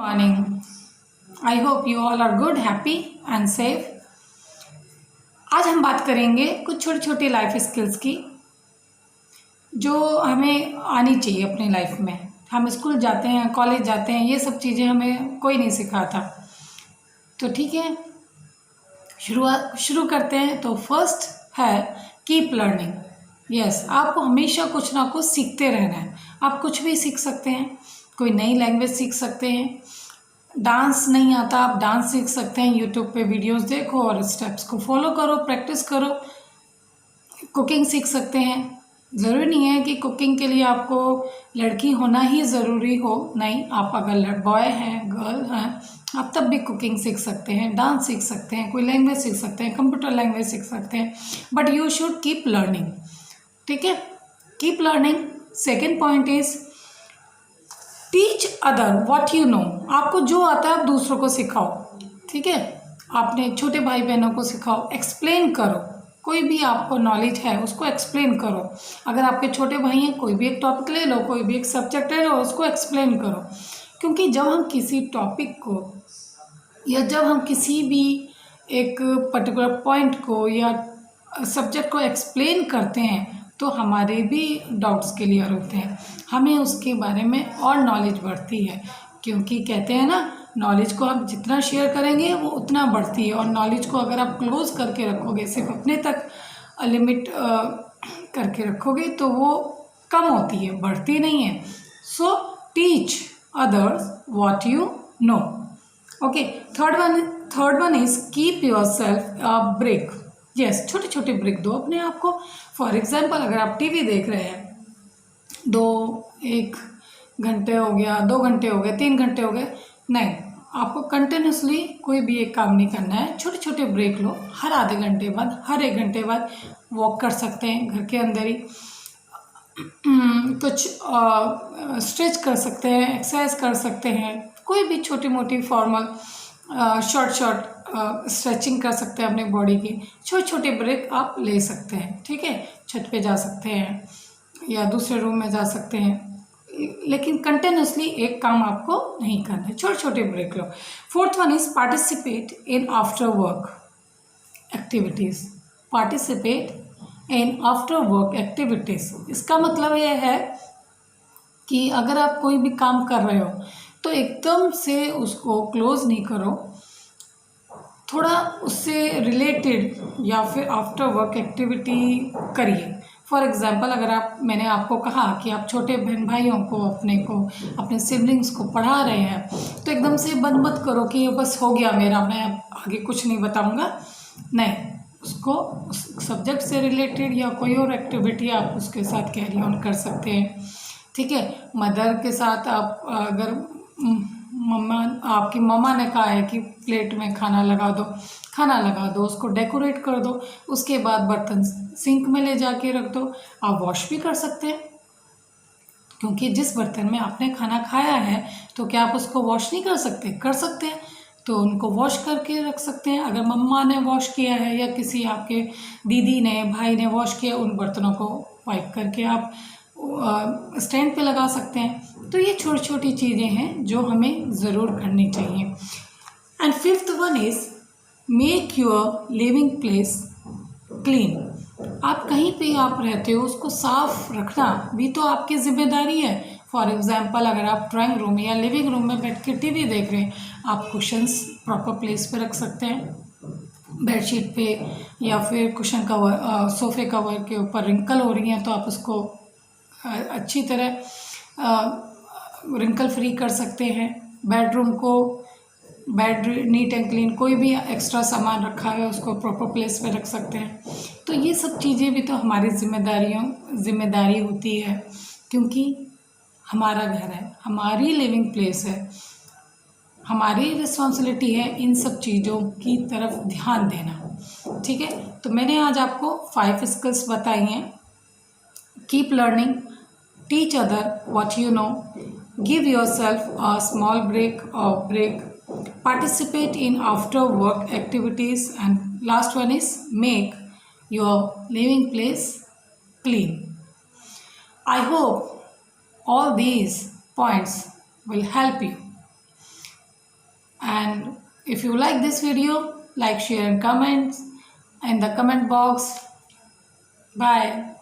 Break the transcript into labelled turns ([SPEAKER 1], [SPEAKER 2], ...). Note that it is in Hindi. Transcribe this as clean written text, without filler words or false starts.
[SPEAKER 1] Morning. I hope you all are good, happy and safe. आज हम बात करेंगे कुछ छोटी छोटी लाइफ स्किल्स की जो हमें आनी चाहिए अपनी लाइफ में। हम स्कूल जाते हैं, कॉलेज जाते हैं, ये सब चीज़ें हमें कोई नहीं सिखाता। तो ठीक है, शुरू करते हैं। तो फर्स्ट है कीप लर्निंग। यस, आपको हमेशा कुछ ना कुछ सीखते रहना है। आप कुछ भी सीख सकते हैं, कोई नई लैंग्वेज सीख सकते हैं। डांस नहीं आता, आप डांस सीख सकते हैं। यूट्यूब पे वीडियोस देखो और स्टेप्स को फॉलो करो, प्रैक्टिस करो। कुकिंग सीख सकते हैं। ज़रूरी नहीं है कि कुकिंग के लिए आपको लड़की होना ही ज़रूरी हो, नहीं। आप अगर बॉय हैं, गर्ल हैं, आप तब भी कुकिंग सीख सकते हैं, डांस सीख सकते हैं, कोई लैंग्वेज सीख सकते हैं, कंप्यूटर लैंग्वेज सीख सकते हैं। But you should keep learning. ठीक है, keep learning. Second point is teach other what you no. आपको जो आता है आप दूसरों को सिखाओ। ठीक है, आपने छोटे भाई बहनों को सिखाओ, एक्सप्लेन करो। कोई भी आपको नॉलेज है उसको एक्सप्लेन करो। अगर आपके छोटे भाई हैं, कोई भी एक टॉपिक ले लो, कोई भी एक सब्जेक्ट ले लो, उसको एक्सप्लेन करो। क्योंकि जब हम किसी टॉपिक को या जब हम किसी भी एक पर्टिकुलर पॉइंट को या सब्जेक्ट को एक्सप्लेन करते हैं तो हमारे भी डाउट्स क्लियर होते हैं, हमें उसके बारे में और नॉलेज बढ़ती है। क्योंकि कहते हैं ना, नॉलेज को आप जितना शेयर करेंगे वो उतना बढ़ती है। और नॉलेज को अगर आप क्लोज करके रखोगे, सिर्फ अपने तक लिमिट करके रखोगे, तो वो कम होती है, बढ़ती नहीं है। So teach others what you know. Okay, third one is keep yourself a break. Yes, छोटे छोटे ब्रेक दो अपने आप को। फॉर एग्जाम्पल, अगर आप टीवी देख रहे हैं, 1 घंटे हो गया, 2 घंटे हो गए, 3 घंटे हो गए, नहीं, आपको कंटिन्यूसली कोई भी एक काम नहीं करना है। छोटे छोटे ब्रेक लो। हर आधे घंटे बाद, हर 1 घंटे बाद वॉक कर सकते हैं घर के अंदर ही। कुछ स्ट्रेच कर सकते हैं, एक्सरसाइज कर सकते हैं, कोई भी छोटी मोटी फॉर्मल शॉर्ट स्ट्रेचिंग कर सकते हैं अपने बॉडी की। छोटे छोटे ब्रेक आप ले सकते हैं। ठीक है, छत पे जा सकते हैं या दूसरे रूम में जा सकते हैं, लेकिन कंटिन्यूसली एक काम आपको नहीं करना है। छोटे छोटे ब्रेक लो। Fourth one is participate in after work activities. Participate in after work activities, इसका मतलब यह है कि अगर आप कोई भी काम कर रहे हो तो एकदम से उसको क्लोज नहीं करो, थोड़ा उससे रिलेटेड या फिर आफ्टर वर्क एक्टिविटी करिए। फॉर एग्ज़ाम्पल, अगर मैंने आपको कहा कि आप छोटे बहन भाइयों को, अपने सिबलिंग्स को पढ़ा रहे हैं, तो एकदम से बंद मत करो कि ये बस हो गया मेरा, मैं आगे कुछ नहीं बताऊंगा। नहीं, उसको उस सब्जेक्ट से रिलेटेड या कोई और एक्टिविटी आप उसके साथ कैरी ऑन कर सकते हैं। ठीक है, मदर के साथ आप अगर आपकी मम्मा ने कहा है कि प्लेट में खाना लगा दो, उसको डेकोरेट कर दो, उसके बाद बर्तन सिंक में ले जाके रख दो। आप वॉश भी कर सकते हैं, क्योंकि जिस बर्तन में आपने खाना खाया है तो क्या आप उसको वॉश नहीं कर सकते? कर सकते हैं, तो उनको वॉश करके रख सकते हैं। अगर मम्मा ने वॉश किया है या किसी आपके दीदी ने, भाई ने वॉश किया, उन बर्तनों को वाइप करके आप स्टैंड पे लगा सकते हैं। तो ये छोटी छोटी चीज़ें हैं जो हमें ज़रूर करनी चाहिए। And fifth one is make your living place clean. आप कहीं पे आप रहते हो उसको साफ रखना भी तो आपकी जिम्मेदारी है। फॉर एग्जाम्पल, अगर आप ड्राइंग रूम या लिविंग रूम में बैठ के टीवी देख रहे हैं, आप कुशन्स प्रॉपर प्लेस पे रख सकते हैं, बेडशीट पे, या फिर कुशन कवर, सोफे कवर के ऊपर रिंकल हो रही हैं तो आप उसको अच्छी तरह रिंकल फ्री कर सकते हैं। बेडरूम को, बेड नीट एंड क्लीन, कोई भी एक्स्ट्रा सामान रखा है उसको प्रॉपर प्लेस पे रख सकते हैं। तो ये सब चीज़ें भी तो हमारी जिम्मेदारी होती है, क्योंकि हमारा घर है, हमारी लिविंग प्लेस है, हमारी रिस्पॉन्सिबिलिटी है इन सब चीज़ों की तरफ ध्यान देना। ठीक है, तो मैंने आज आपको 5 स्किल्स बताई हैं। Keep learning, teach other what you know, give yourself a small break, participate in after work activities, and last one is make your living place clean. I hope all these points will help you. And if you like this video, like, share and comment in the comment box. Bye.